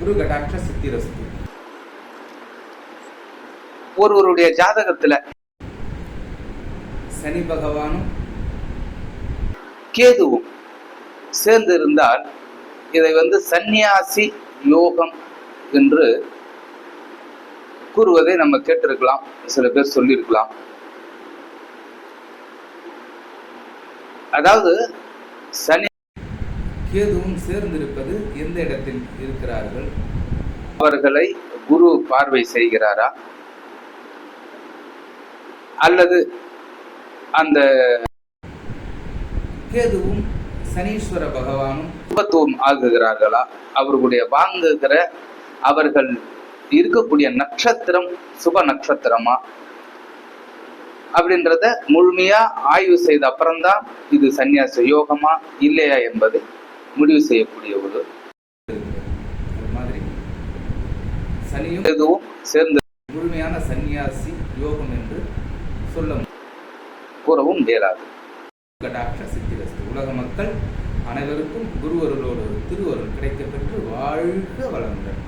குரு கடாட்ச சித்திரஸ்து. ஒருவருடைய ஜாதகத்துல சனி பகவானும் கேதுவும் சேர்ந்து இருந்தால் இதை சந்நியாசி யோகம் என்று கூறுவதை நம்ம கேட்டிருக்கலாம், சில பேர் சொல்லியிருக்கலாம். அதாவது சனி கேதுவும் சேர்ந்திருப்பது எந்த இடத்தில் இருக்கிறார்கள்? அவர்களை குரு பார்வை செய்கிறாரா, அல்லது அந்த கேதுவும் சனீஸ்வர பகவானும் சுபத்துவம் ஆகுகிறார்களா, அவர்களுடைய வாங்குகிற அவர்கள் இருக்கக்கூடிய நட்சத்திரம் சுப நட்சத்திரமா அப்படின்றத முழுமையா ஆய்வு செய்த அப்புறம்தான் இது சந்நியாச யோகமா இல்லையா என்பதை முடிவு செய்யக்கூடிய ஒரு மாதிரி சனியும் எதுவும் சேர்ந்து முழுமையான சந்நியாசி யோகம் என்று சொல்ல கூறவும் இயலாது. கடாட்ச சித்திரஸ்து. உலக மக்கள் அனைவருக்கும் குருவருளோடு திருவருள் கிடைக்கப்பெற்று வாழ்க வளமுடன்.